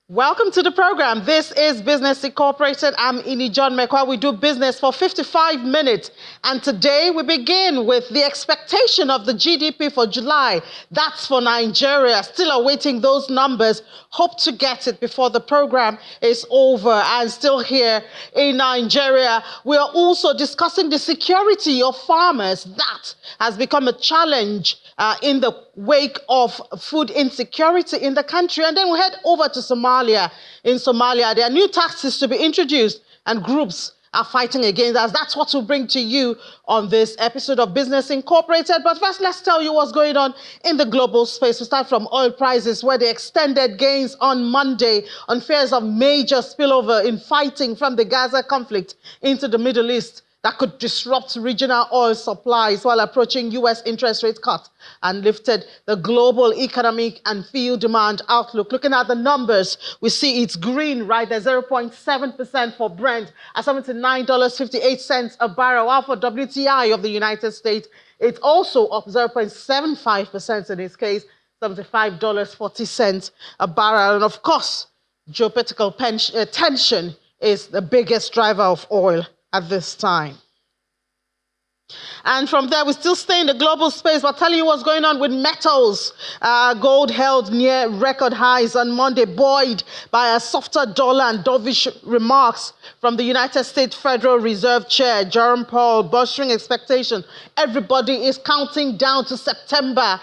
Welcome to the program. This is Business Incorporated. I'm Ini John Mekwa. We do business for 55 minutes. And today we begin with the expectation of the GDP for July. That's for Nigeria. Still awaiting those numbers. Hope to get it before the program is over. And still here in Nigeria, we are also discussing the security of farmers. That has become a challenge in the wake of food insecurity in the country. And then we head over to Somalia. In Somalia, there are new taxes to be introduced and groups are fighting against us. That's what we'll bring to you on this episode of Business Incorporated. But first, let's tell you what's going on in the global space. We start from oil prices, where they extended gains on Monday on fears of major spillover in fighting from the Gaza conflict into the Middle East that could disrupt regional oil supplies while approaching U.S. interest rate cut and lifted the global economic and fuel demand outlook. Looking at the numbers, we see it's green right there, 0.7% for Brent at $79.58 a barrel. While for WTI of the United States, it's also up 0.75% in its case, $75.40 a barrel. And of course, geopolitical tension is the biggest driver of oil at this time. And from there, we still stay in the global space, but telling you what's going on with metals. Gold held near record highs on Monday, buoyed by a softer dollar and dovish remarks from the United States Federal Reserve Chair, Jerome Powell, bolstering expectation. Everybody is counting down to September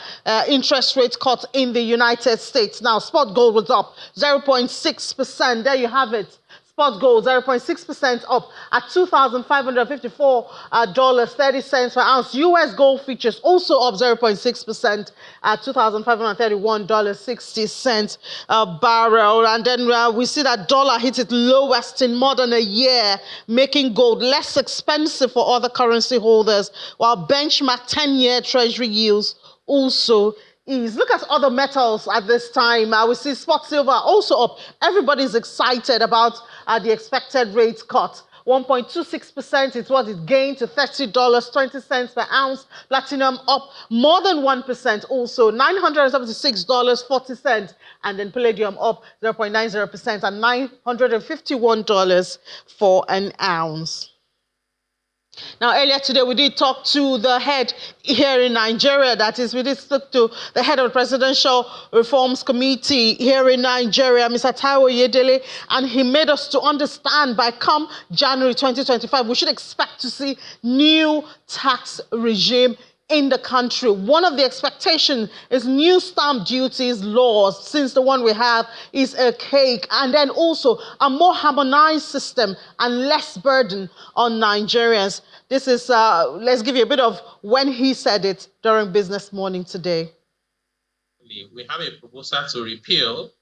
interest rate cut in the United States. Now, spot gold was up 0.6%. There you have it. Spot gold 0.6% up at $2,554.30 per ounce. U.S. gold futures also up 0.6% at $2,531.60 a barrel. And then we see that dollar hit its lowest in more than a year, making gold less expensive for other currency holders, while benchmark 10-year Treasury yields also ease. Look at other metals at this time. We see spot silver also up. Everybody's excited about the expected rate cut. 1.26% is what it gained to $30.20 per ounce. Platinum up more than 1%, also $976.40. And then palladium up 0.90% at $951 for an ounce. Now, earlier today, we did talk to the head here in Nigeria. That is, we did speak to the head of the Presidential Reforms Committee here in Nigeria, Mr. Taiwo Yedele, and he made us to understand by come January 2025, we should expect to see new tax regime in the country. One of the expectations is new stamp duties laws, since the one we have is archaic, and then also a more harmonized system and less burden on Nigerians. This is, let's give you a bit of when he said it during Business Morning today. We have a proposal to repeal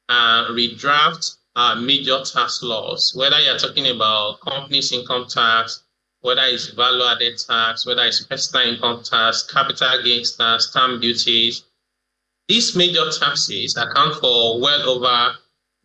and redraft major tax laws, whether you're talking about companies' income tax, whether it's value-added tax, whether it's personal income tax, capital gains tax, stamp duties. These major taxes account for well over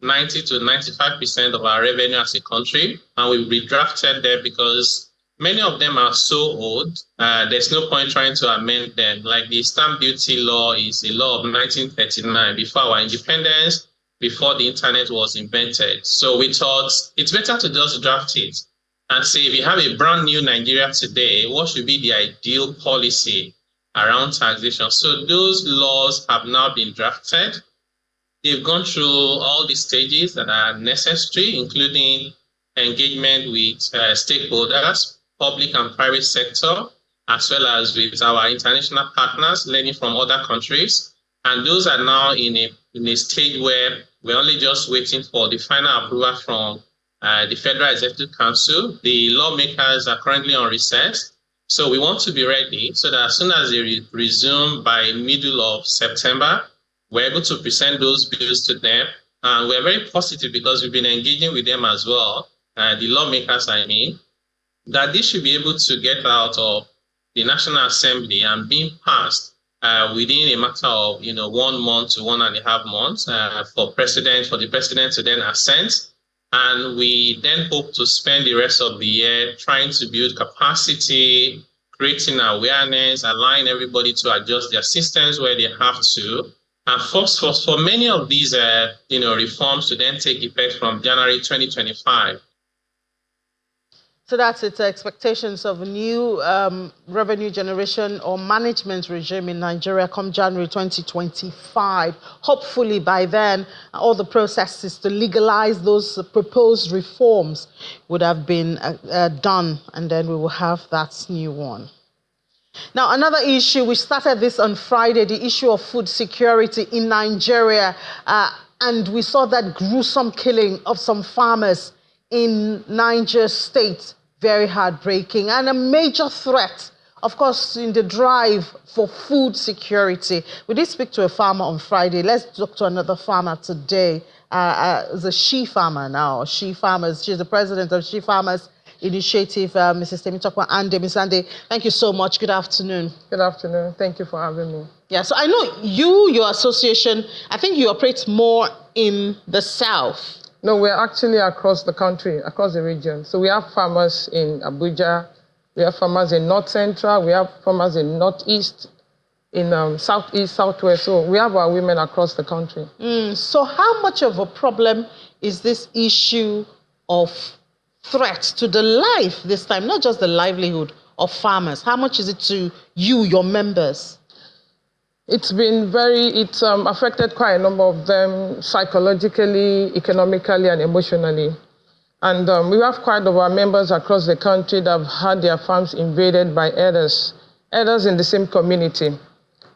90 to 95% of our revenue as a country, and we redrafted them because many of them are so old, there's no point trying to amend them. Like the stamp duty law is a law of 1939, before our independence, before the internet was invented. So we thought it's better to just draft it and say, if you have a brand new Nigeria today, what should be the ideal policy around taxation? So those laws have now been drafted. They've gone through all the stages that are necessary, including engagement with stakeholders, public and private sector, as well as with our international partners, learning from other countries. And those are now in a stage where we're only just waiting for the final approval from the Federal Executive Council. The lawmakers are currently on recess. So we want to be ready so that as soon as they resume by middle of September, we're able to present those bills to them. And we're very positive because we've been engaging with them as well, the lawmakers, I mean, that this should be able to get out of the National Assembly and being passed within a matter of 1 month to 1.5 months for the president to then assent. And we then hope to spend the rest of the year trying to build capacity, creating awareness, allowing everybody to adjust their systems where they have to, And for many of these reforms to then take effect from January 2025. So that's its expectations of a new revenue generation or management regime in Nigeria come January 2025. Hopefully by then, all the processes to legalize those proposed reforms would have been done, and then we will have that new one. Now, another issue, we started this on Friday, the issue of food security in Nigeria, and we saw that gruesome killing of some farmers in Niger State. Very heartbreaking and a major threat, of course, in the drive for food security. We did speak to a farmer on Friday. Let's talk to another farmer today. The She Farmer now, She Farmers. She's the president of She Farmers Initiative, Mrs. Temitope Ande. Ms. Ande, thank you so much. Good afternoon. Good afternoon. Thank you for having me. Yeah, so I know your association, I think you operate more in the south. No, we're actually across the country, across the region. So we have farmers in Abuja, we have farmers in North Central, we have farmers in Northeast, in Southeast, Southwest. So we have our women across the country. So how much of a problem is this issue of threat to the life this time, not just the livelihood of farmers? How much is it to you, your members? It's affected quite a number of them psychologically, economically, and emotionally. And we have quite a number of our members across the country that have had their farms invaded by others in the same community.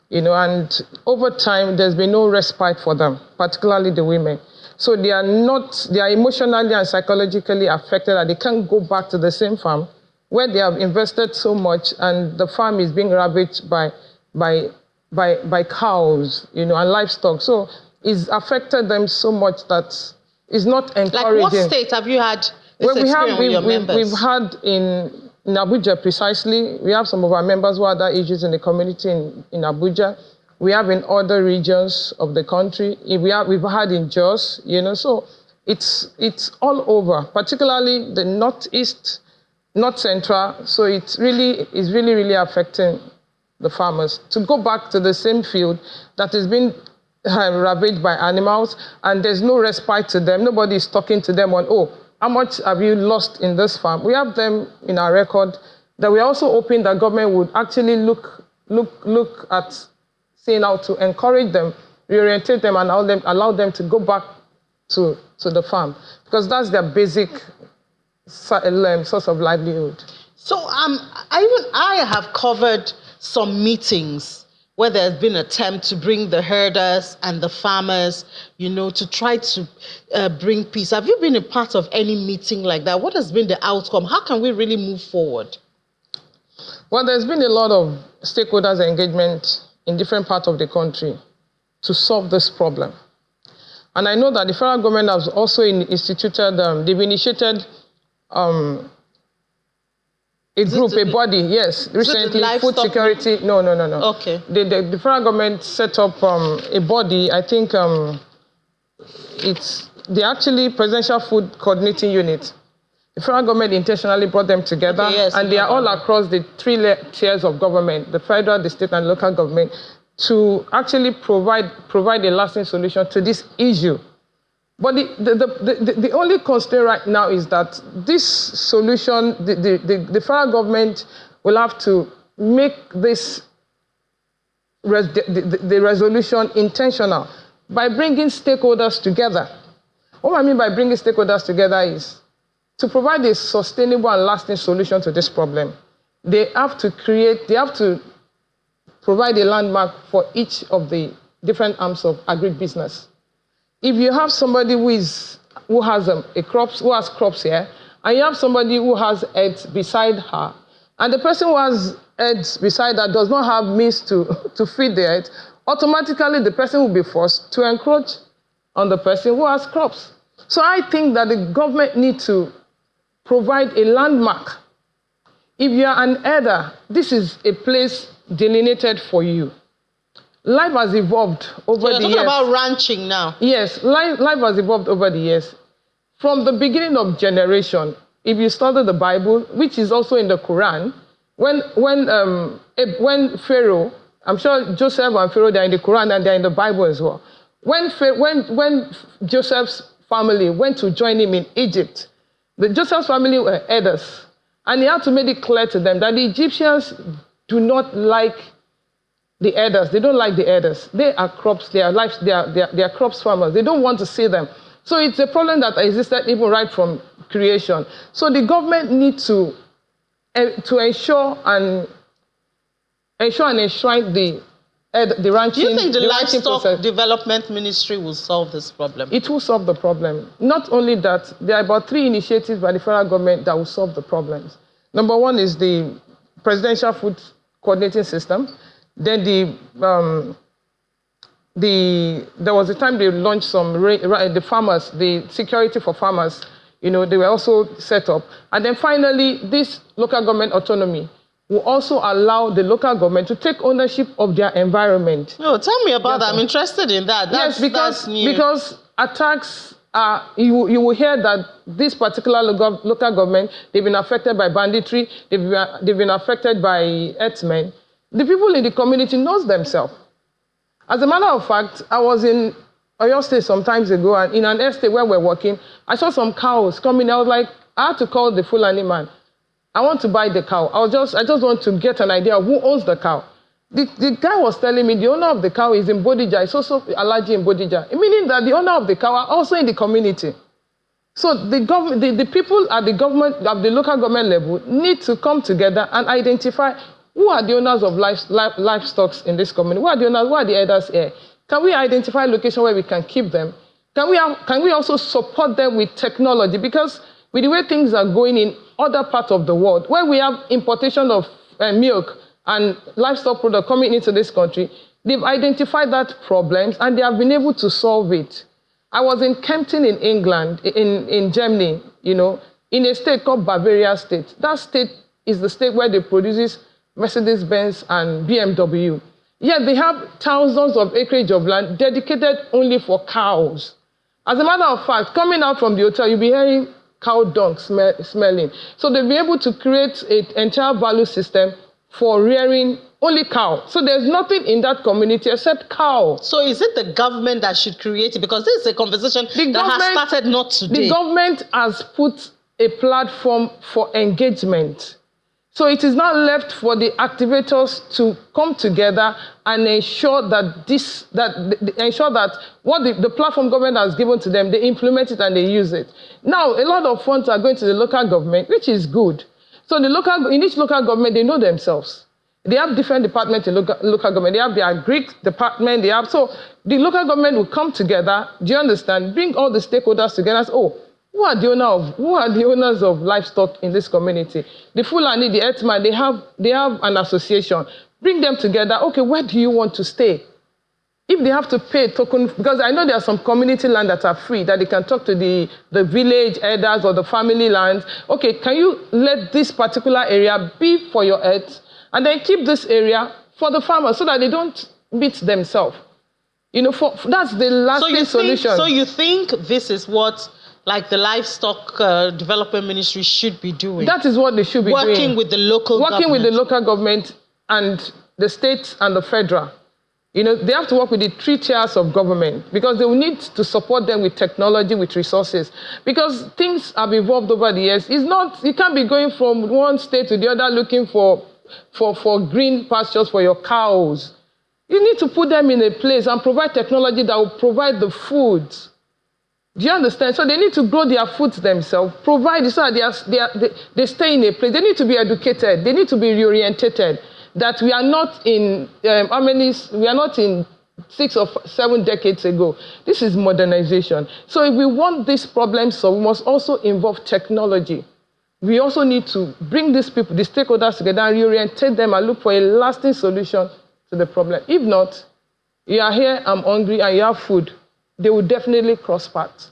And over time, there's been no respite for them, particularly the women. So they are emotionally and psychologically affected, and they can't go back to the same farm where they have invested so much, and the farm is being ravaged by cows, and livestock. So it's affected them so much that it's not encouraging. Like what state have you had this experience with your members? We've had in Abuja precisely. We have some of our members who had that issues in the community in Abuja. We have in other regions of the country. We've had in Jos, so it's all over, particularly the Northeast, North Central. So it's really affecting the farmers to go back to the same field that has been ravaged by animals, and there's no respite to them. Nobody is talking to them on, how much have you lost in this farm? We have them in our record that we're also hoping that government would actually look at seeing how to encourage them, reorientate them, and allow them to go back to the farm, because that's their basic source of livelihood. So I have covered some meetings where there's been an attempt to bring the herders and the farmers, to try to bring peace. Have you been a part of any meeting like that? What has been the outcome? How can we really move forward? Well, there's been a lot of stakeholders engagement in different parts of the country to solve this problem. And I know that the federal government has also they've initiated a body, yes, recently, food security. No. Okay. The federal government set up a body, I think it's the Presidential Food Coordinating Unit. The federal government intentionally brought them together, and they are all across the three tiers of government, the federal, the state, and local government, to actually provide a lasting solution to this issue. But the only constraint right now is that this solution, the federal government will have to make this the resolution intentional by bringing stakeholders together. What I mean by bringing stakeholders together is to provide a sustainable and lasting solution to this problem. They have to provide a landmark for each of the different arms of agribusiness. If you have somebody who has crops here, and you have somebody who has eggs beside her, and the person who has eggs beside her does not have means to feed the eggs, automatically the person will be forced to encroach on the person who has crops. So I think that the government needs to provide a landmark. If you are an herder, this is a place delineated for you. Life has evolved over the years. You're talking about ranching now. Yes, life has evolved over the years. From the beginning of generation, if you study the Bible, which is also in the Quran, when Pharaoh I'm sure Joseph and Pharaoh, they're in the Quran and they're in the Bible as well. When Joseph's family went to join him in Egypt, Joseph's family were herders. And he had to make it clear to them that the Egyptians do not like the herders. They don't like the herders. They are crops, they are crops farmers. They don't want to see them. So it's a problem that existed even right from creation. So the government needs to ensure and enshrine the ranching. Do you think the Livestock process. Development Ministry will solve this problem? It will solve the problem. Not only that, there are about 3 initiatives by the federal government that will solve the problems. Number 1 is the Presidential Food Coordinating System. Then there was a time they launched the farmers, the security for farmers, they were also set up. And then finally, this local government autonomy will also allow the local government to take ownership of their environment. No, tell me about that. I'm interested in that. Yes, because attacks are, you will hear that this particular local government, they've been affected by banditry, they've been affected by herdsmen. The people in the community knows themselves. As a matter of fact, I was in Oyo State some times ago, and in an estate where we're working, I saw some cows coming. I was like, I had to call the Fulani man. I want to buy the cow. I just want to get an idea of who owns the cow. The guy was telling me the owner of the cow is in Bodija. It's also Alaji in Bodija, meaning that the owner of the cow are also in the community. So the people at the local government level need to come together and identify who are the owners of livestock in this community. Who are the owners? Who are the herders here? Can we identify a location where we can keep them? Can we also support them with technology? Because with the way things are going in other parts of the world, where we have importation of milk and livestock products coming into this country, they've identified that problems and they have been able to solve it. I was in Kempten in England, in Germany, in a state called Bavaria State. That state is the state where they produce Mercedes-Benz and BMW. Yet they have thousands of acreage of land dedicated only for cows. As a matter of fact, coming out from the hotel, you'll be hearing cow dung smelling. So they'll be able to create an entire value system for rearing only cow. So there's nothing in that community except cow. So is it the government that should create it? Because this is a conversation that has started not today. The government has put a platform for engagement. So it is not left for the activators to come together and ensure that what the platform government has given to them, they implement it and they use it. Now, a lot of funds are going to the local government, which is good. So in each local government, they know themselves. They have different departments in local government. They have their Greek department. So the local government will come together, do you understand, bring all the stakeholders together and say, who are the owners of livestock in this community? The Fulani, the herdsmen, they have an association. Bring them together. Okay, where do you want to stay? If they have to pay a token, because I know there are some community land that are free, that they can talk to the village elders or the family lands. Okay, can you let this particular area be for your herds, and then keep this area for the farmers so that they don't beat themselves? That's the lasting solution. So you think this is what the Livestock Development Ministry should be doing? That is what they should be doing. Working with the local government. Working with the local government and the state and the federal. They have to work with the 3 tiers of government because they will need to support them with technology, with resources. Because things have evolved over the years. You can't be going from one state to the other looking for green pastures for your cows. You need to put them in a place and provide technology that will provide the food. Do you understand? So they need to grow their food themselves, provide it so that they stay in a place. They need to be educated. They need to be reorientated. That we are not in, we are not in 6 or 7 decades ago. This is modernization. So if we want this problem solved, we must also involve technology. We also need to bring these people, the stakeholders together and reorientate them and look for a lasting solution to the problem. If not, you are here, I'm hungry, and you have food. They will definitely cross paths.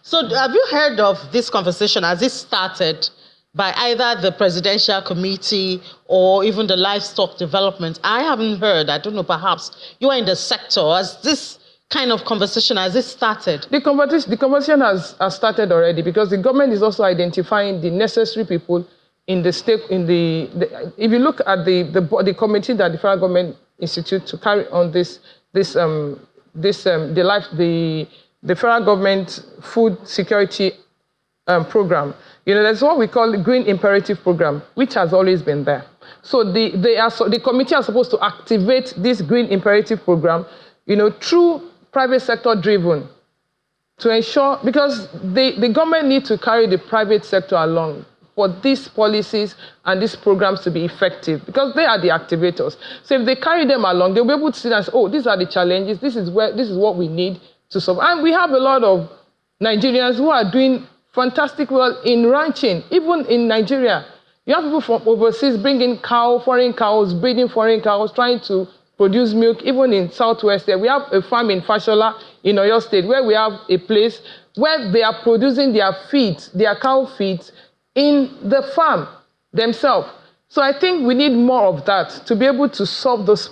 So have you heard of this conversation as it started by either the Presidential Committee or even the Livestock Development? I haven't heard. I don't know, perhaps you are in the sector. Has this kind of conversation, has it started? The conversation has started already because the government is also identifying the necessary people in the state. If you look at the committee that the federal government Institute to carry on the federal government food security program. There's what we call the Green Imperative Program, which has always been there. So the committee are supposed to activate this Green Imperative Program, through private sector driven, to ensure, because the government needs to carry the private sector along for these policies and these programs to be effective, because they are the activators. So if they carry them along, they'll be able to see and say, oh, these are the challenges, this is what we need to solve. And we have a lot of Nigerians who are doing fantastic well in ranching, even in Nigeria. You have people from overseas bringing foreign cows, breeding foreign cows, trying to produce milk, even in Southwest there. We have a farm in Fashola in Oyo State where we have a place where they are producing their cow feed in the farm themselves. So I think we need more of that to be able to solve this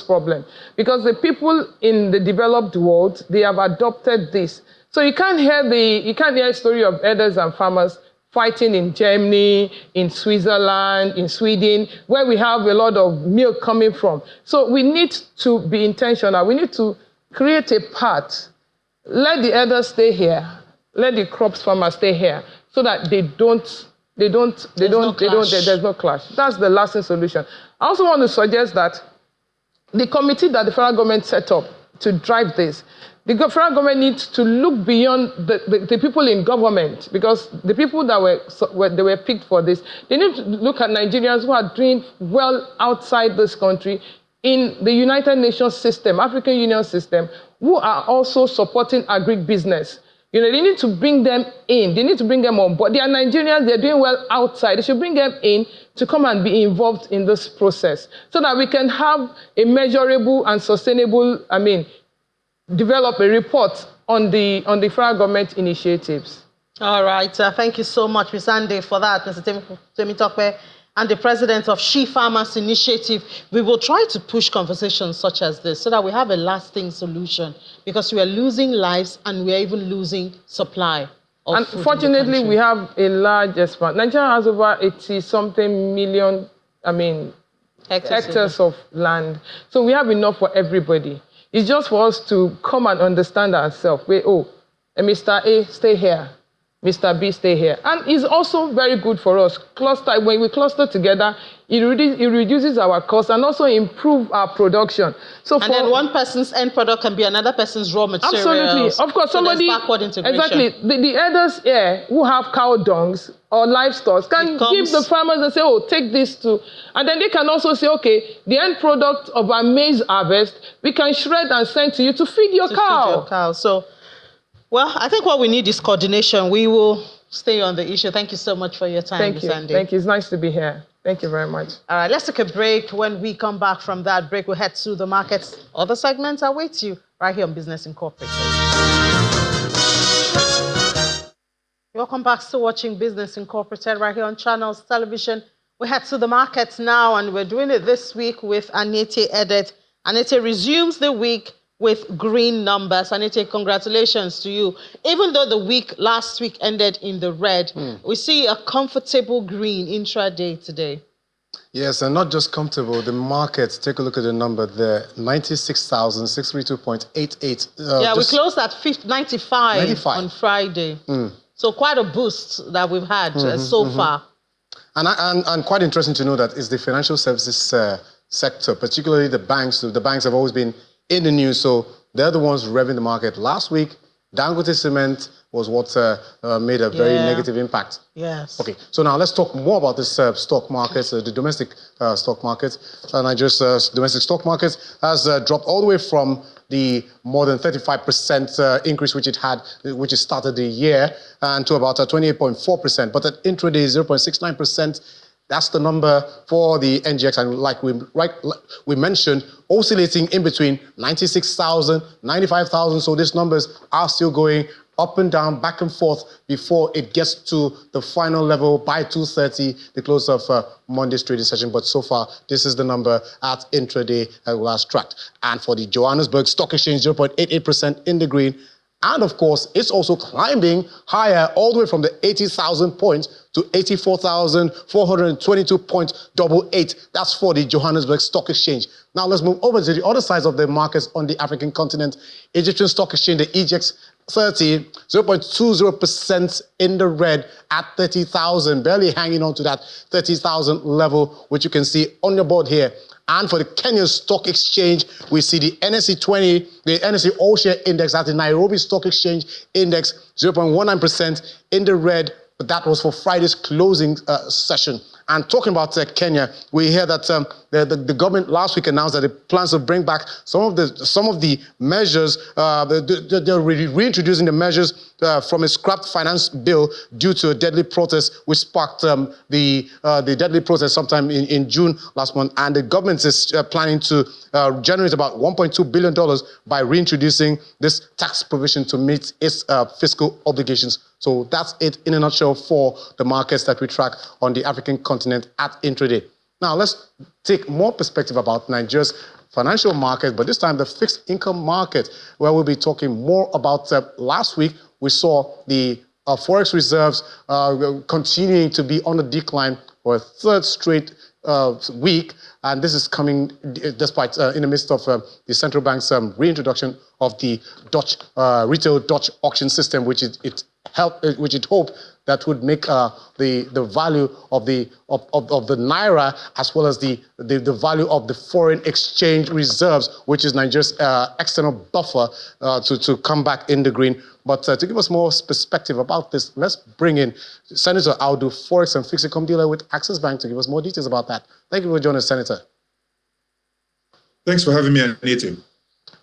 problem. Because the people in the developed world, they have adopted this. So you can't hear a story of herders and farmers fighting in Germany, in Switzerland, in Sweden, where we have a lot of milk coming from. So we need to be intentional. We need to create a path. Let the herders stay here. Let the crops farmers stay here, so that there's no clash. That's the lasting solution. I also want to suggest that the committee that the federal government set up to drive this, the federal government needs to look beyond the people in government, because the people that were picked for this, they need to look at Nigerians who are doing well outside this country in the United Nations system, African Union system, who are also supporting agribusiness. They need to bring them in. They need to bring them on board. They are Nigerians. They're doing well outside. They should bring them in to come and be involved in this process, so that we can have a measurable and sustainable, develop a report on the federal government initiatives. All right. Thank you so much, Ms. Ande, for that, Mr. Temitope, and the president of She Farmers Initiative. We will try to push conversations such as this so that we have a lasting solution, because we are losing lives and we are even losing supply of food. Unfortunately, we have a large expanse. Nigeria has over 80-something million, hectares of land. So we have enough for everybody. It's just for us to come and understand ourselves. Mr. A, stay here. Mr. B, stay here. And it's also very good for us. When we cluster together, it reduces our costs and also improve our production. Then one person's end product can be another person's raw material. Absolutely. Of course, somebody... backward integration. Exactly. The herders here who have cow dungs or livestock can give the farmers and say, oh, take this too. And then they can also say, okay, the end product of our maize harvest, we can shred and send to you to feed your cow. So, well, I think what we need is coordination. We will stay on the issue. Thank you so much for your time, Ms. Ande. Thank you. It's nice to be here. Thank you very much. All right, let's take a break. When we come back from that break, we'll head to the markets. Other segments await you right here on Business Incorporated. Welcome back to watching Business Incorporated right here on Channels Television. We head to the markets now, and we're doing it this week with Anete Edet. Anete resumes the week with green numbers. Anete, congratulations to you. Even though the last week ended in the red, we see a comfortable green intraday today. Yes, and not just comfortable. The market, take a look at the number there, 96,632.88. We closed at 95 on Friday. So quite a boost that we've had so far. And quite interesting to know that it's the financial services sector, particularly the banks. The banks have always been in the news, so they're the ones revving the market. Last week, Dangote Cement was what made a very negative impact. Yes. Okay, so now let's talk more about this stock market, the domestic stock market. Nigeria's domestic stock market has dropped all the way from the more than 35% increase which it started the year, and to about 28.4%. But at intraday, 0.69%. That's the number for the NGX, and like we mentioned, oscillating in between 96,000, 95,000. So these numbers are still going up and down, back and forth, before it gets to the final level by 2:30, the close of Monday's trading session. But so far, this is the number at intraday at last tracked. And for the Johannesburg Stock Exchange, 0.88% in the green. And of course, it's also climbing higher all the way from the 80,000 points to 84,422.88. That's for the Johannesburg Stock Exchange. Now let's move over to the other sides of the markets on the African continent. Egyptian Stock Exchange, the EGX 30, 0.20% in the red at 30,000, barely hanging on to that 30,000 level, which you can see on your board here. And for the Kenyan Stock Exchange, we see the NSE 20, the NSE All Share Index at the Nairobi Stock Exchange Index, 0.19% in the red, but that was for Friday's closing session. And talking about Kenya, we hear that the government last week announced that it plans to bring back some of the measures. They're reintroducing the measures from a scrapped finance bill due to a deadly protest, which sparked the deadly protest sometime in June last month. And the government is planning to generate about $1.2 billion by reintroducing this tax provision to meet its fiscal obligations. So that's it in a nutshell for the markets that we track on the African continent at intraday. Now let's take more perspective about Nigeria's financial market, but this time the fixed income market, where we'll be talking more about last week. We saw the forex reserves continuing to be on the decline for a third straight week, and this is coming despite in the midst of the central bank's reintroduction of the Dutch retail Dutch auction system, which it hoped that would make the value of the naira, as well as the value of the foreign exchange reserves, which is Nigeria's external buffer, to come back in the green. But to give us more perspective about this, let's bring in Senator Audu, Forex and Fixed Income Dealer with Access Bank, to give us more details about that. Thank you for joining us, Senator. Thanks for having me, Anita.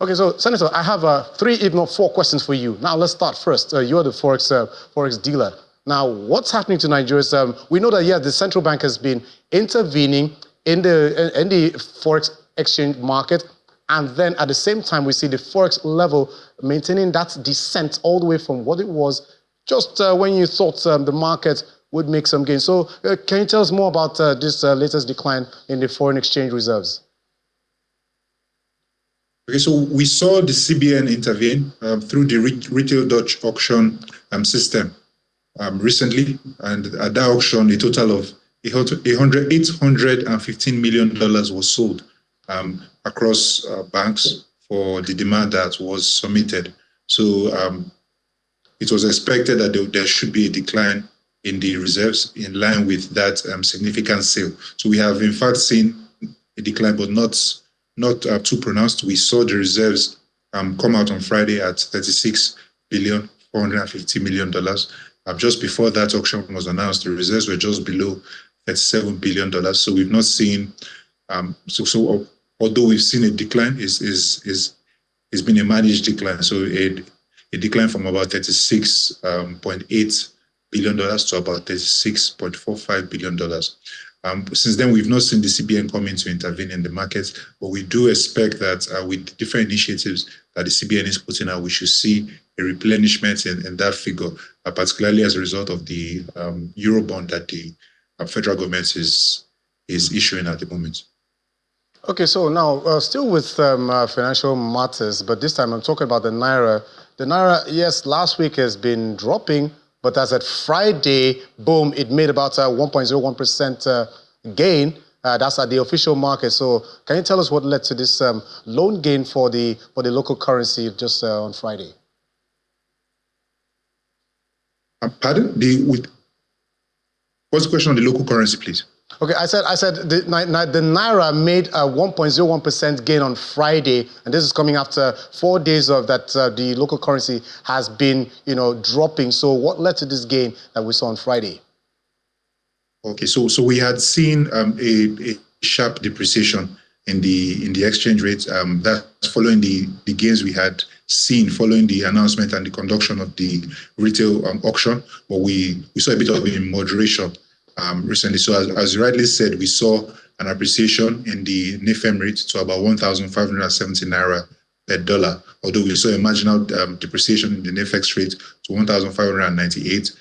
Okay, so Senator, I have 3, if not 4 questions for you. Now let's start first. You're the Forex dealer. Now, what's happening to Nigeria's? We know that, yeah, the central bank has been intervening in the Forex exchange market. And then at the same time, we see the Forex level maintaining that descent all the way from what it was just when you thought the market would make some gains. So can you tell us more about this latest decline in the foreign exchange reserves? Okay, so we saw the CBN intervene through the retail Dutch auction system recently. And at that auction, a total of $815 million was sold across banks for the demand that was submitted. So it was expected that there should be a decline in the reserves in line with that significant sale. So we have in fact seen a decline, but not too pronounced. We saw the reserves come out on Friday at $36.45 billion. Just before that auction was announced, the reserves were just below $37 billion. So we've not seen so although we've seen a decline, it's been a managed decline. So a decline from about $36.8 billion to about $36.45 billion. Since then, we've not seen the CBN come in to intervene in the markets, but we do expect that with different initiatives that the CBN is putting out, we should see a replenishment in that figure, particularly as a result of the Eurobond that the federal government is issuing at the moment. Okay, so now still with financial matters, but this time I'm talking about the Naira. The Naira, yes, last week has been dropping, but as at Friday, boom, it made about 1.01% gain. That's at the official market. So can you tell us what led to this loan gain for the local currency just on Friday? Pardon? What's the question on the local currency, please? Okay, I said the Naira made a 1.01% gain on Friday, and this is coming after 4 days of that the local currency has been, dropping. So what led to this gain that we saw on Friday? Okay, so we had seen a sharp depreciation in the exchange rate. That's following the gains we had seen following the announcement and the conduction of the retail auction, but we saw a bit of a moderation recently. So as you rightly said, we saw an appreciation in the NIFEM rate to about 1,570 Naira per dollar, although we saw a marginal depreciation in the NFX rate to 1,598.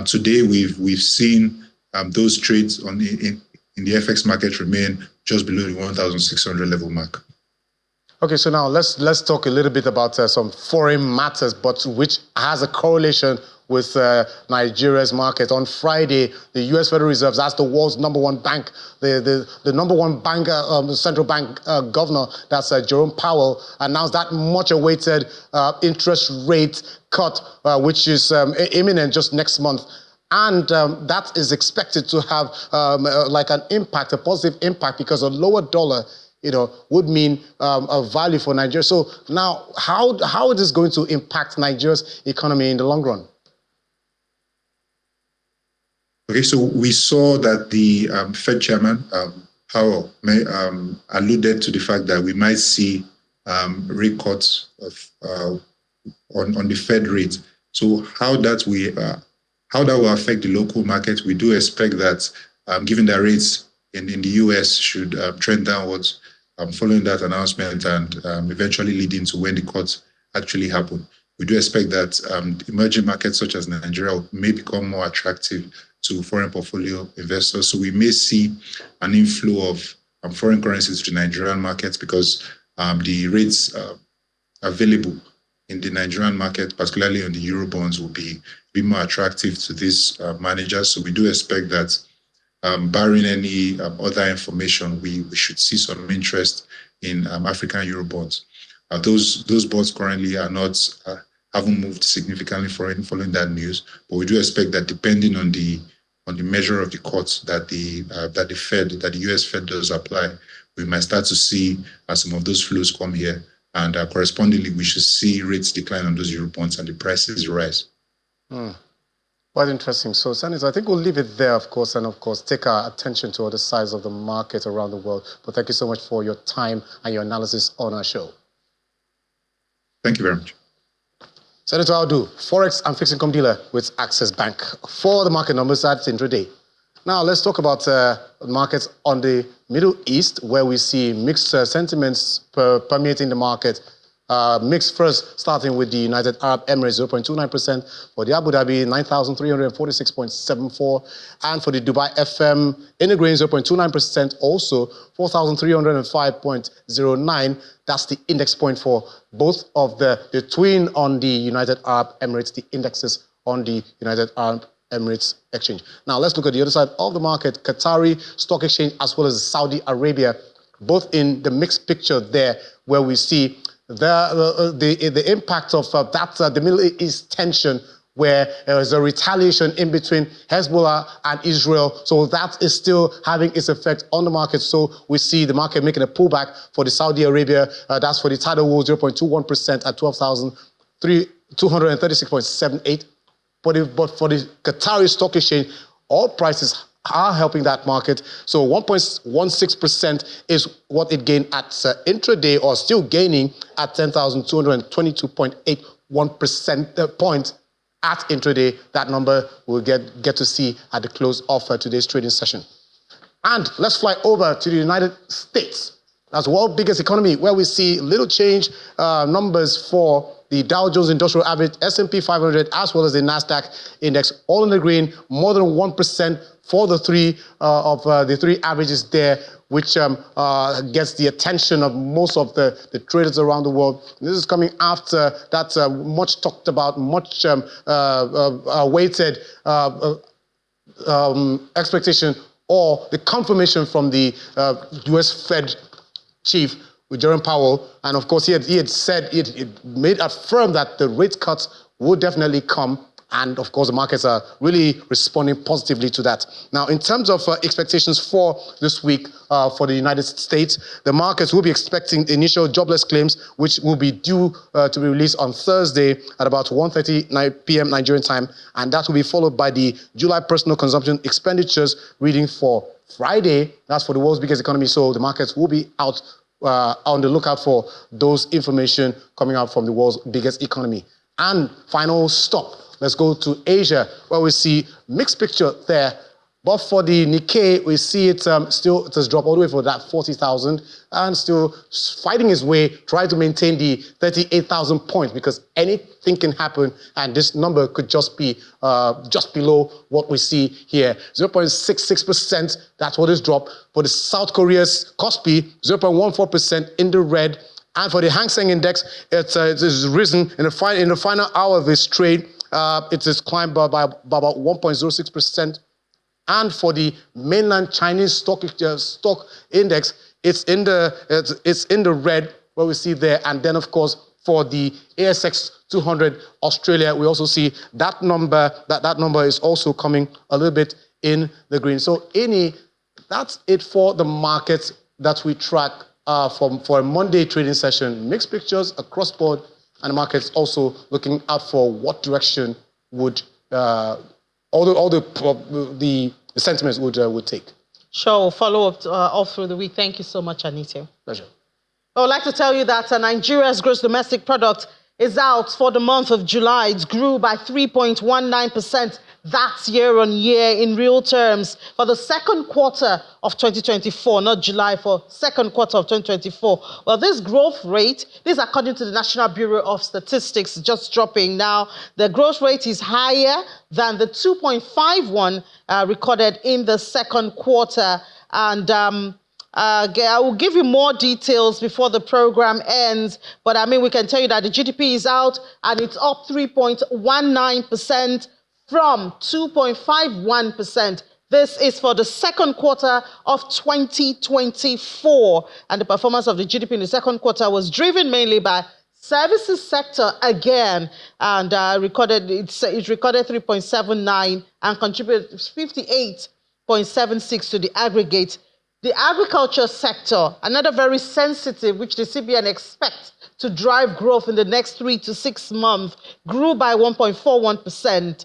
Today, we've seen those trades in the FX market remain just below the 1,600 level mark. Okay, so now let's talk a little bit about some foreign matters, but which has a correlation with Nigeria's market. On Friday, the U.S. Federal Reserve, that's the world's number one bank, the number one bank, central bank governor, that's Jerome Powell, announced that much-awaited interest rate cut, which is imminent just next month. And that is expected to have like an impact, a positive impact, because a lower dollar, would mean a value for Nigeria. So now, how is this going to impact Nigeria's economy in the long run? Okay, so we saw that the Fed chairman, Powell, alluded to the fact that we might see rate cuts on the Fed rate. So how that will affect the local market, we do expect that, given that rates in the US should trend downwards, following that announcement and eventually leading to when the cuts actually happen. We do expect that emerging markets such as Nigeria may become more attractive to foreign portfolio investors. So we may see an inflow of foreign currencies to Nigerian markets because the rates available in the Nigerian market, particularly on the Eurobonds, will be more attractive to these managers. So we do expect that, barring any other information, we should see some interest in African Eurobonds. Those bonds currently are not haven't moved significantly following that news, but we do expect that, depending on the measure of the cuts that the US Fed does apply, we might start to see some of those flows come here, and correspondingly, we should see rates decline on those Eurobonds and the prices rise. Quite interesting. So, Senator, I think we'll leave it there, of course, and of course, take our attention to other sides of the market around the world. But thank you so much for your time and your analysis on our show. Thank you very much. Senator Audu, Forex and fixed income dealer with Access Bank. For the market numbers, that's intraday. Now, let's talk about markets on the Middle East, where we see mixed sentiments permeating the market. Mixed first, starting with the United Arab Emirates, 0.29%. For the Abu Dhabi, 9,346.74. And for the Dubai FM, in the green, 0.29%. Also, 4,305.09. That's the index point for both of the twin on the United Arab Emirates, the indexes on the United Arab Emirates Exchange. Now, let's look at the other side of the market. Qatari Stock Exchange, as well as Saudi Arabia, both in the mixed picture there, where we see the impact of the Middle East tension, where there is a retaliation in between Hezbollah and Israel. So that is still having its effect on the market. So we see the market making a pullback for the Saudi Arabia. That's for the tidal wall, 0.21% at 12,236.78. But for the Qatari Stock Exchange, all prices are helping that market. So 1.16% is what it gained at intraday, or still gaining at 10,222.81% points at intraday. That number we'll get to see at the close of today's trading session. And let's fly over to the United States. That's the world's biggest economy, where we see little change numbers for the Dow Jones Industrial Average, S&P 500, as well as the NASDAQ index, all in the green, more than 1% for the three averages there, which gets the attention of most of the traders around the world. This is coming after that much talked about, much awaited expectation, or the confirmation from the US Fed chief, with Jerome Powell. And of course, he had made affirm that the rate cuts would definitely come. And of course, the markets are really responding positively to that. Now, in terms of expectations for this week for the United States, the markets will be expecting initial jobless claims, which will be due to be released on Thursday at about 1:30 p.m. Nigerian time. And that will be followed by the July personal consumption expenditures reading for Friday. That's for the world's biggest economy. So the markets will be out on the lookout for those information coming out from the world's biggest economy. And final stop. Let's go to Asia, where we see mixed picture there. But for the Nikkei, we see it still it has dropped all the way for that 40,000, and still fighting its way, trying to maintain the 38,000 points, because anything can happen, and this number could just be just below what we see here. 0.66%, that's what is dropped. For the South Korea's Kospi, 0.14% in the red. And for the Hang Seng Index, it is risen in the final hour of this trade. It has climbed by about 1.06%. And for the mainland Chinese stock index, it's in the red, where we see there. And then, of course, for the ASX 200 Australia, we also see that number is also coming a little bit in the green. So, that's it for the markets that we track for a Monday trading session. Mixed pictures across board, and the markets also looking out for what direction would all the sentiments would take. Sure, we'll follow up all through the week. Thank you so much, Anita. Pleasure. I would like to tell you that Nigeria's gross domestic product is out for the month of July. It grew by 3.19%. That's year on year in real terms for the second quarter of 2024, not July, for second quarter of 2024. Well, this growth rate, this is according to the National Bureau of Statistics, just dropping now. The growth rate is higher than the 2.51 recorded in the second quarter. And I will give you more details before the program ends, but I mean, we can tell you that the GDP is out and it's up 3.19% from 2.51%. This is for the second quarter of 2024. And the performance of the GDP in the second quarter was driven mainly by services sector again, and it recorded 3.79 and contributed 58.76 to the aggregate. The agriculture sector, another very sensitive, which the CBN expects to drive growth in the next 3 to 6 months, grew by 1.41%.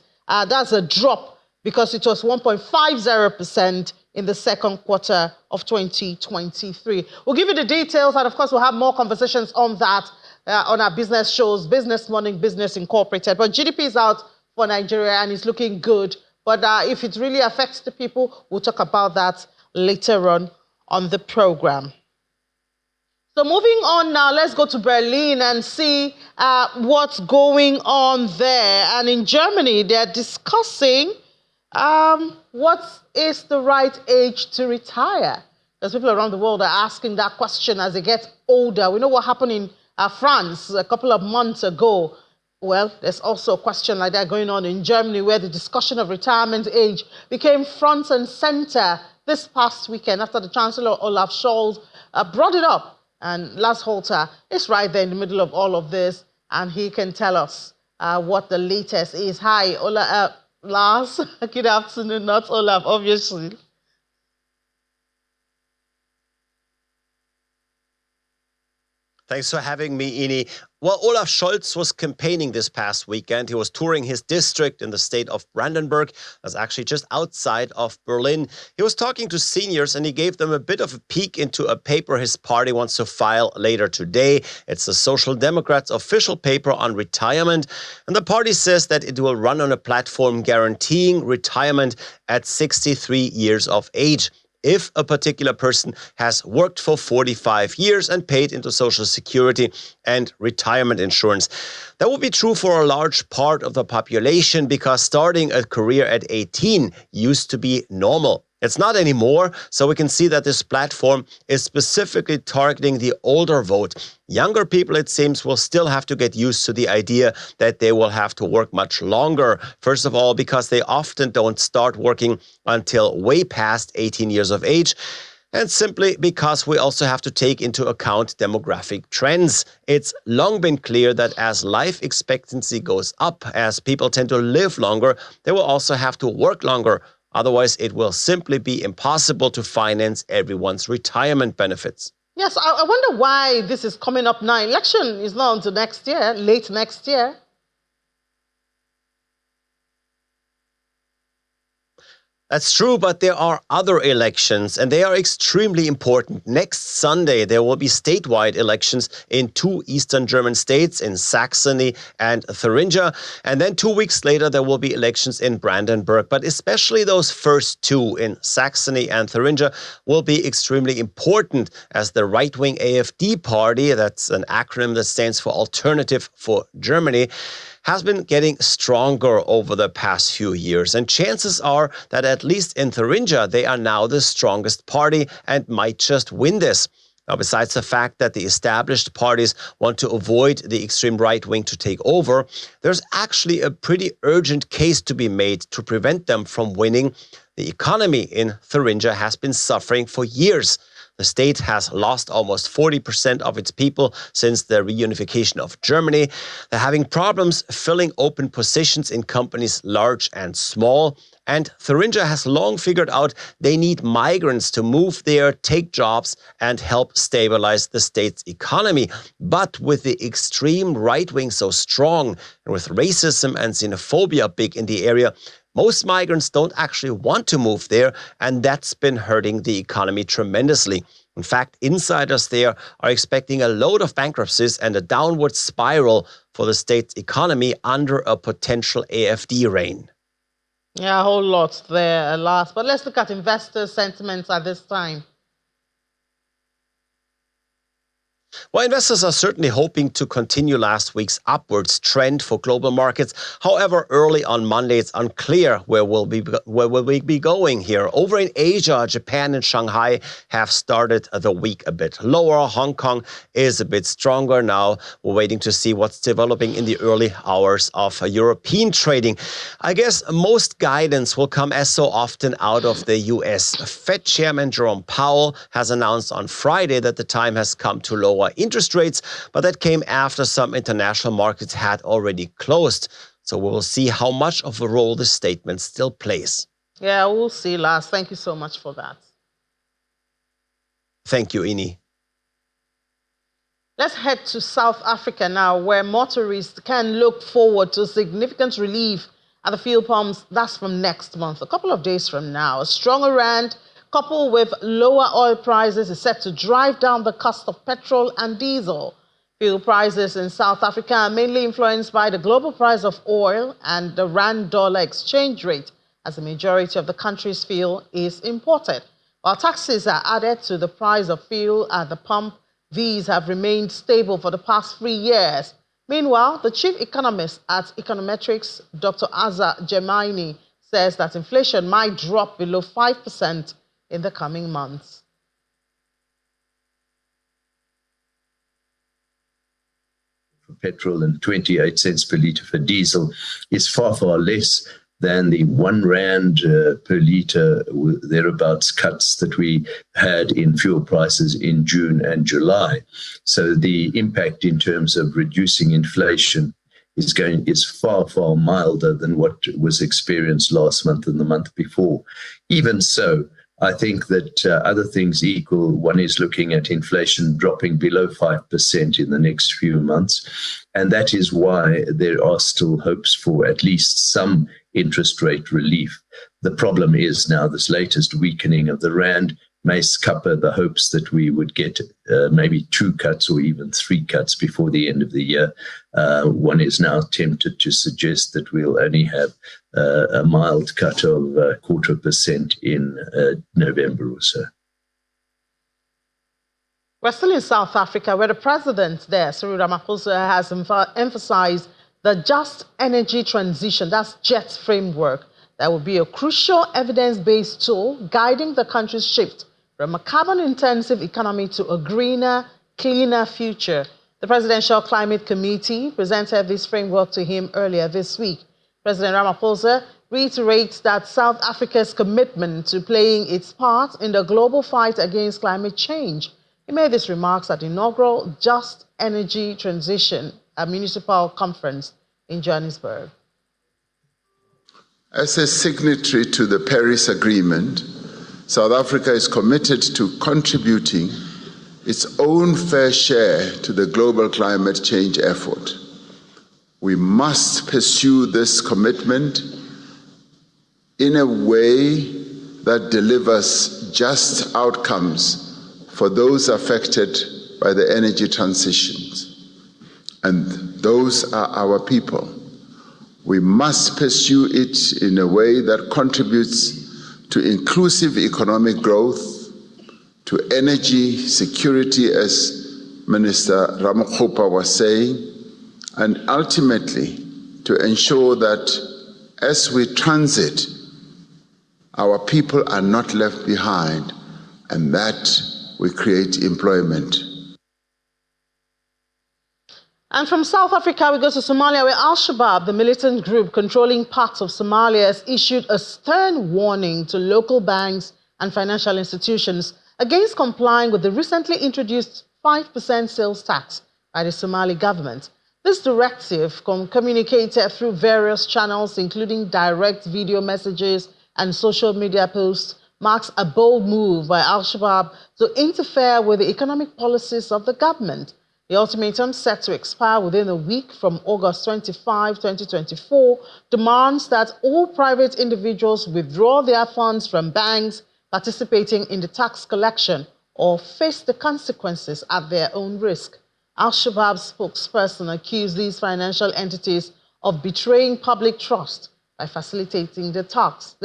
That's a drop because it was 1.50% in the second quarter of 2023. We'll give you the details, and of course, we'll have more conversations on that on our business shows, Business Morning, Business Incorporated. But GDP is out for Nigeria and it's looking good. But if it really affects the people, we'll talk about that later on the program. So moving on now, let's go to Berlin and see what's going on there. And in Germany, they're discussing what is the right age to retire. Because people around the world are asking that question as they get older. We know what happened in France a couple of months ago. Well, there's also a question like that going on in Germany, where the discussion of retirement age became front and center this past weekend after the Chancellor Olaf Scholz brought it up. And Lars Holter is right there in the middle of all of this, and he can tell us what the latest is. Hi, Lars. Good afternoon, not Olaf, obviously. Thanks for having me, Ini. Well, Olaf Scholz was campaigning this past weekend. He was touring his district in the state of Brandenburg. That's actually just outside of Berlin. He was talking to seniors and he gave them a bit of a peek into a paper his party wants to file later today. It's the Social Democrats' official paper on retirement. And the party says that it will run on a platform guaranteeing retirement at 63 years of age. If a particular person has worked for 45 years and paid into Social Security and retirement insurance. That will be true for a large part of the population because starting a career at 18 used to be normal. It's not anymore, so we can see that this platform is specifically targeting the older vote. Younger people, it seems, will still have to get used to the idea that they will have to work much longer. First of all, because they often don't start working until way past 18 years of age. And simply because we also have to take into account demographic trends. It's long been clear that as life expectancy goes up, as people tend to live longer, they will also have to work longer. Otherwise, it will simply be impossible to finance everyone's retirement benefits. Yes, I wonder why this is coming up now. Election is not until next year, late next year. That's true, but there are other elections, and they are extremely important. Next Sunday, there will be statewide elections in 2 eastern German states, in Saxony and Thuringia. And then 2 weeks later, there will be elections in Brandenburg. But especially those first two in Saxony and Thuringia will be extremely important, as the right-wing AfD party, that's an acronym that stands for Alternative for Germany, has been getting stronger over the past few years. And chances are that at least in Thuringia, they are now the strongest party and might just win this. Now, besides the fact that the established parties want to avoid the extreme right wing to take over, there's actually a pretty urgent case to be made to prevent them from winning. The economy in Thuringia has been suffering for years. The state has lost almost 40% of its people since the reunification of Germany. They're having problems filling open positions in companies large and small. And Thuringia has long figured out they need migrants to move there, take jobs, and help stabilize the state's economy. But with the extreme right wing so strong, and with racism and xenophobia big in the area, most migrants don't actually want to move there, and that's been hurting the economy tremendously. In fact, insiders there are expecting a load of bankruptcies and a downward spiral for the state's economy under a potential AfD reign. Yeah, a whole lot there, alas. But let's look at investor sentiments at this time. Well, investors are certainly hoping to continue last week's upwards trend for global markets. However, early on Monday, it's unclear where we'll be going here. Over in Asia, Japan and Shanghai have started the week a bit lower. Hong Kong is a bit stronger now. We're waiting to see what's developing in the early hours of European trading. I guess most guidance will come, as so often, out of the U.S. Fed Chairman Jerome Powell has announced on Friday that the time has come to lower interest rates, but that came after some international markets had already closed. So we will see how much of a role this statement still plays. Yeah, we'll see, Lars. Thank you so much for that. Thank you, Ini. Let's head to South Africa now, where motorists can look forward to significant relief at the fuel pumps. That's from next month, a couple of days from now. A stronger rand, coupled with lower oil prices, is set to drive down the cost of petrol and diesel. Fuel prices in South Africa are mainly influenced by the global price of oil and the rand-dollar exchange rate, as the majority of the country's fuel is imported. While taxes are added to the price of fuel at the pump, these have remained stable for the past 3 years. Meanwhile, the chief economist at Econometrics, Dr. Azza Jemaini, says that inflation might drop below 5% in the coming months. For petrol and 28 cents per litre for diesel is far, far less than the 1 rand per litre thereabouts cuts that we had in fuel prices in June and July. So the impact in terms of reducing inflation is far, far milder than what was experienced last month and the month before. Even so, I think that other things equal, one is looking at inflation dropping below 5% in the next few months. And that is why there are still hopes for at least some interest rate relief. The problem is now this latest weakening of the rand may scupper the hopes that we would get maybe 2 cuts or even 3 cuts before the end of the year. One is now tempted to suggest that we'll only have a mild cut of 0.25% in November or so. We're still in South Africa, where the president there, Cyril Ramaphosa, has emphasized the just energy transition, that's JET framework, that will be a crucial evidence-based tool guiding the country's shift from a carbon-intensive economy to a greener, cleaner future. The Presidential Climate Committee presented this framework to him earlier this week. President Ramaphosa reiterates that South Africa's commitment to playing its part in the global fight against climate change. He made these remarks at the inaugural Just Energy Transition, a municipal conference in Johannesburg. As a signatory to the Paris Agreement, South Africa is committed to contributing its own fair share to the global climate change effort. We must pursue this commitment in a way that delivers just outcomes for those affected by the energy transitions. And those are our people. We must pursue it in a way that contributes to inclusive economic growth, to energy security, as Minister Ramaphosa was saying, and ultimately to ensure that as we transit, our people are not left behind, and that we create employment. And from South Africa, we go to Somalia, where Al-Shabaab, the militant group controlling parts of Somalia, has issued a stern warning to local banks and financial institutions against complying with the recently introduced 5% sales tax by the Somali government. This directive, communicated through various channels, including direct video messages and social media posts, marks a bold move by Al-Shabaab to interfere with the economic policies of the government. The ultimatum, set to expire within a week from August 25, 2024, demands that all private individuals withdraw their funds from banks participating in the tax collection or face the consequences at their own risk. Al-Shabaab's spokesperson accused these financial entities of betraying public trust by facilitating the tax,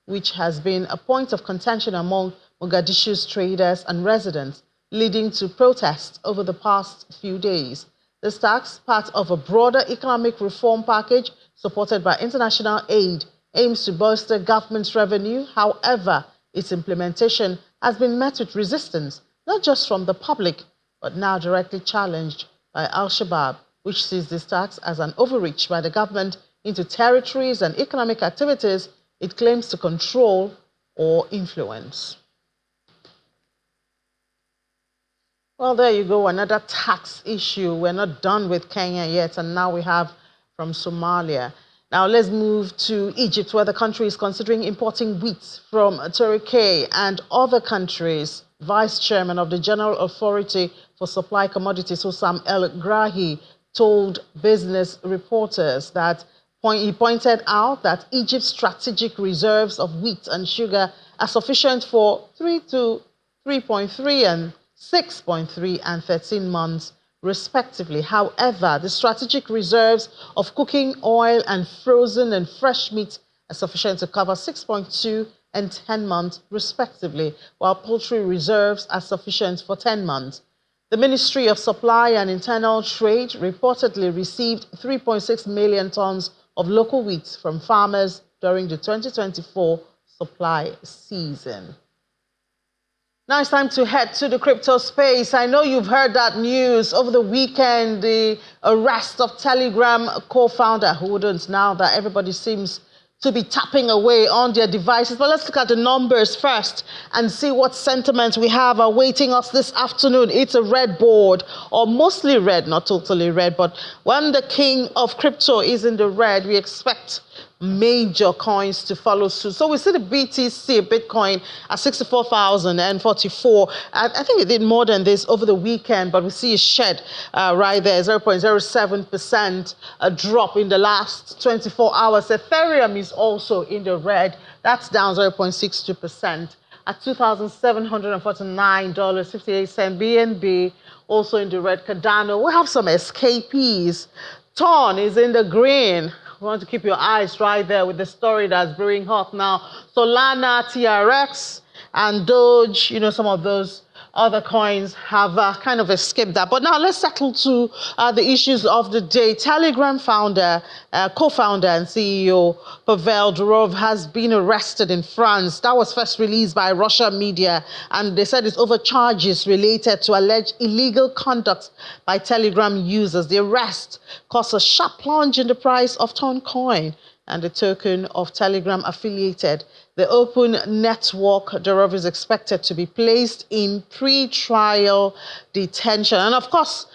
which has been a point of contention among Mogadishu's traders and residents, leading to protests over the past few days. This tax, part of a broader economic reform package supported by international aid, aims to bolster government's revenue. However, its implementation has been met with resistance, not just from the public, but now directly challenged by Al-Shabaab, which sees this tax as an overreach by the government into territories and economic activities it claims to control or influence. Well, there you go, another tax issue. We're not done with Kenya yet, and now we have from Somalia. Now let's move to Egypt, where the country is considering importing wheat from Turkey and other countries. Vice Chairman of the General Authority for Supply Commodities, Hussam El Grahi, told business reporters that he pointed out that Egypt's strategic reserves of wheat and sugar are sufficient for 3.3 and 6.3 and 13 months, respectively. However, the strategic reserves of cooking oil and frozen and fresh meat are sufficient to cover 6.2 and 10 months, respectively, while poultry reserves are sufficient for 10 months. The Ministry of Supply and Internal Trade reportedly received 3.6 million tons of local wheat from farmers during the 2024 supply season. Now it's time to head to the crypto space. I know you've heard that news over the weekend, the arrest of Telegram co-founder, who wouldn't, now that everybody seems to be tapping away on their devices. But let's look at the numbers first and see what sentiments we have awaiting us this afternoon. It's a red board, or mostly red, not totally red, but when the king of crypto is in the red, we expect major coins to follow suit. So we see the BTC, Bitcoin, at 64,044. I think it did more than this over the weekend, but we see a shed right there, 0.07%, a drop in the last 24 hours. Ethereum is also in the red. That's down 0.62% at $2,749.58. BNB also in the red. Cardano, we have some escapees. Ton is in the green. You want to keep your eyes right there with the story that's brewing hot now. Solana, TRX, and Doge, you know, some of those other coins have kind of escaped that. But now let's settle to the issues of the day. Telegram founder, co-founder and CEO Pavel Durov has been arrested in France. That was first released by Russian media, and they said it's over charges related to alleged illegal conduct by Telegram users. The arrest caused a sharp plunge in the price of Ton coin and the token of Telegram affiliated. The open network Durov is expected to be placed in pre-trial detention. And of course,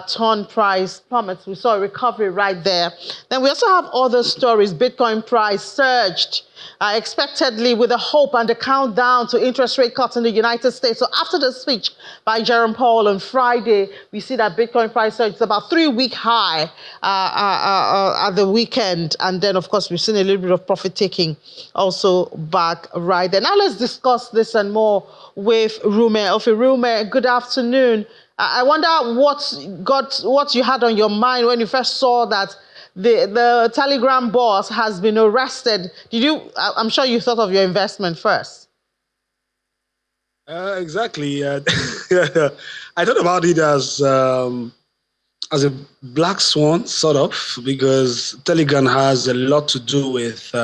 Ton price plummets. We saw a recovery right there. Then we also have other stories. Bitcoin price surged expectedly with the hope and the countdown to interest rate cuts in the United States. So after the speech by Jerome Powell on Friday, we see that Bitcoin price surged about 3-week high at the weekend. And then, of course, we've seen a little bit of profit taking also back right there. Now let's discuss this and more with Rume. Rume, good afternoon. I wonder what you had on your mind when you first saw that the Telegram boss has been arrested. I'm sure you thought of your investment first. Exactly. I thought about it as a black swan, sort of, because Telegram has a lot to do with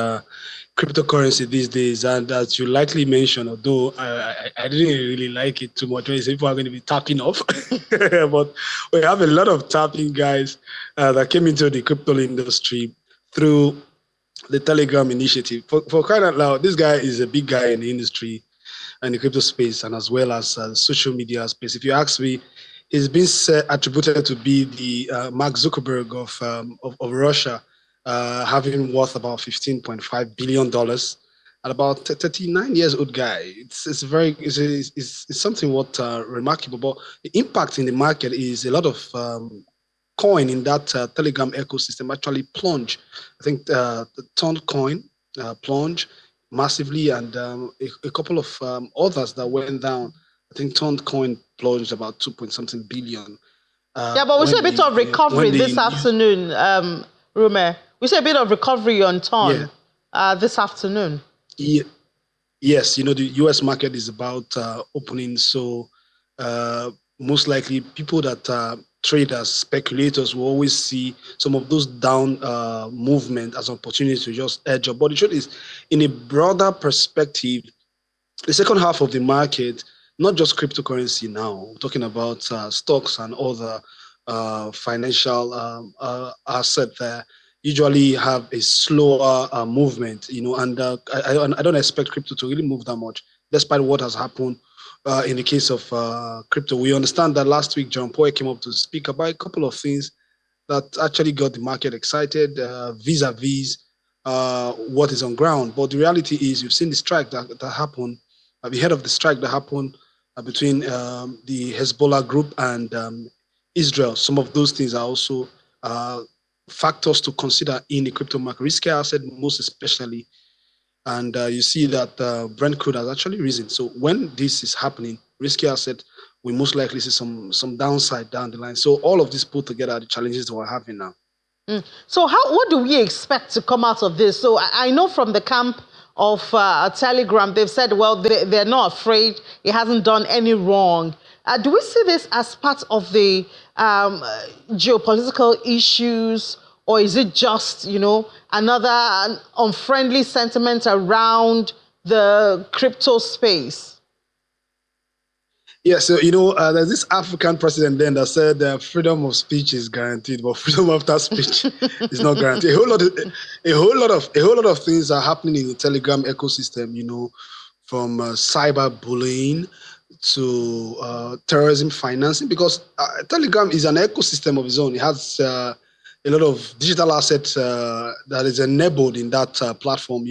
cryptocurrency these days. And as you likely mentioned, although I didn't really like it too much, when you say people are going to be tapping off, but we have a lot of tapping guys that came into the crypto industry through the Telegram initiative. For crying out loud, this guy is a big guy in the industry and the crypto space, and as well as social media space. If you ask me, he's been attributed to be the Mark Zuckerberg of Russia, having worth about $15.5 billion, and about 39 years old guy. It's something what remarkable. But the impact in the market is a lot of coin in that Telegram ecosystem actually plunge. I think the Ton coin plunge massively, and a couple of others that went down. I think Ton coin plunged about 2 point something billion. Yeah, but we see a bit of recovery this afternoon, Rume. We see a bit of recovery on Ton this afternoon. Yeah. Yes, the U.S. market is about opening, so most likely people that traders, speculators will always see some of those down movement as opportunities to just edge up. But the truth is, in a broader perspective, the second half of the market, not just cryptocurrency now, we're talking about stocks and other financial assets there, usually have a slower movement, and I don't expect crypto to really move that much, despite what has happened in the case of crypto. We understand that last week, John Paul came up to speak about a couple of things that actually got the market excited vis-a-vis what is on ground. But the reality is, you've seen the strike that happened, the head of the strike that happened between the Hezbollah group and Israel. Some of those things are also factors to consider in the crypto market, risky asset most especially. And you see that Brent crude has actually risen. So when this is happening, risky asset, we most likely see some downside down the line. So all of this put together are the challenges that we're having now. So what do we expect to come out of this? So I know from the camp of Telegram, they've said, well, they're not afraid. It hasn't done any wrong. Do we see this as part of the geopolitical issues, or is it just, another unfriendly sentiment around the crypto space? Yeah, so there's this African president then that said freedom of speech is guaranteed, but freedom after speech is not guaranteed. A whole lot of things are happening in the Telegram ecosystem. From cyberbullying to terrorism financing, because Telegram is an ecosystem of its own. It has a lot of digital assets that is enabled in that platform.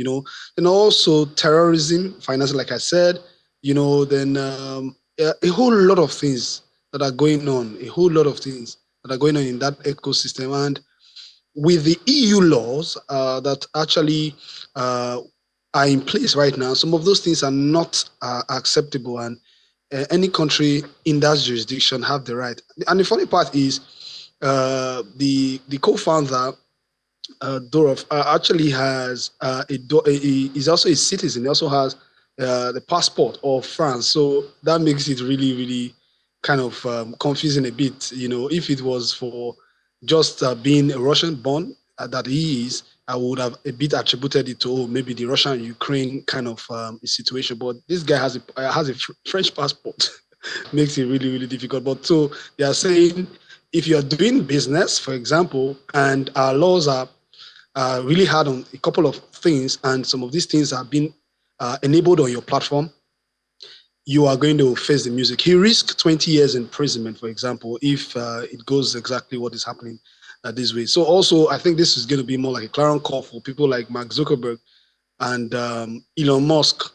And also terrorism financing, like I said. Then. A whole lot of things that are going on, in that ecosystem. And with the EU laws that actually are in place right now, some of those things are not acceptable, and any country in that jurisdiction have the right. And the funny part is the co-founder, Dorov, actually has is also a citizen. He also has the passport of France. So that makes it really, really kind of confusing a bit. If it was for just being a Russian born that he is, I would have a bit attributed it to maybe the Russian-Ukraine kind of situation. But this guy has a French passport. Makes it really, really difficult. But so they are saying, if you are doing business, for example, and our laws are really hard on a couple of things, and some of these things have been enabled on your platform, you are going to face the music. He risked 20 years imprisonment, for example, if it goes exactly what is happening this way. So also, I think this is going to be more like a clarion call for people like Mark Zuckerberg and Elon Musk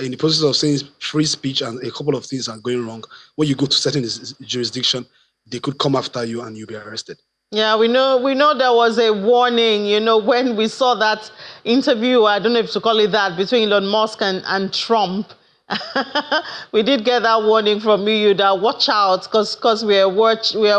in the process of saying free speech, and a couple of things are going wrong. When you go to certain jurisdiction, they could come after you and you'll be arrested. Yeah, we know there was a warning, when we saw that interview, I don't know if to call it that, between Elon Musk and Trump. We did get that warning from EU that watch out, because we are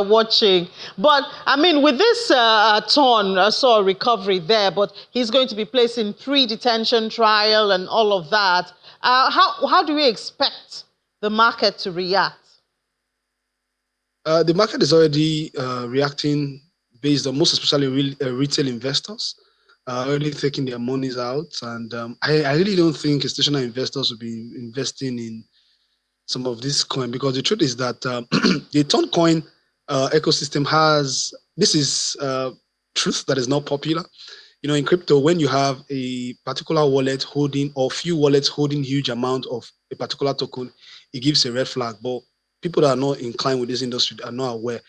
watching. But I mean, with this Ton, I saw a recovery there, but he's going to be placed in pre-detention trial and all of that. How do we expect the market to react? The market is already reacting based on most especially retail investors. already taking their monies out. And I really don't think institutional investors will be investing in some of this coin, because the truth is that the Ton coin ecosystem has, this is truth that is not popular. In crypto, when you have a particular wallet holding, or few wallets holding huge amount of a particular token, it gives a red flag. But people that are not inclined with this industry are not aware.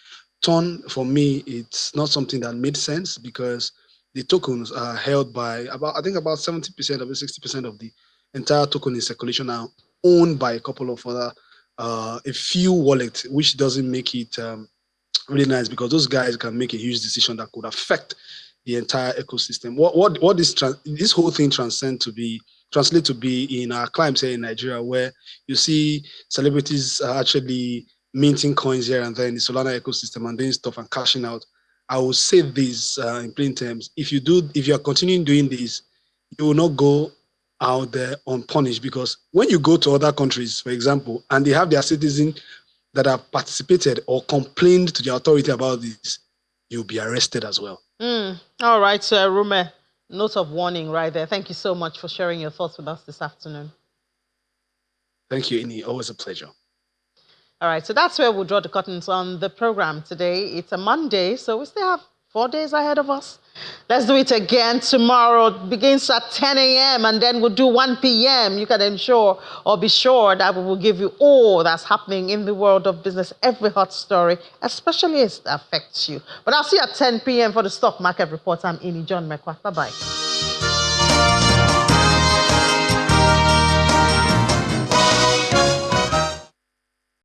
Ton, for me, it's not something that made sense, because the tokens are held by about 70% of it, 60% of the entire token in circulation are owned by a couple of other, a few wallets, which doesn't make it really nice, because those guys can make a huge decision that could affect the entire ecosystem. What this whole thing translate to be in our climes here in Nigeria, where you see celebrities actually minting coins here and there in the Solana ecosystem and doing stuff and cashing out. I will say this in plain terms: if you are continuing doing this, you will not go out there unpunished, because when you go to other countries, for example, and they have their citizens that have participated or complained to the authority about this, you'll be arrested as well. All right, Sir Rume, note of warning right there. Thank you so much for sharing your thoughts with us this afternoon. Thank you, Ini. Always a pleasure. All right, so that's where we'll draw the curtains on the program today. It's a Monday, so we still have 4 days ahead of us. Let's do it again tomorrow. It begins at 10 a.m. and then we'll do 1 p.m. You can ensure or be sure that we will give you all that's happening in the world of business, every hot story, especially as it affects you. But I'll see you at 10 p.m. for the Stock Market Report. I'm Ini John Mekwa. Bye-bye.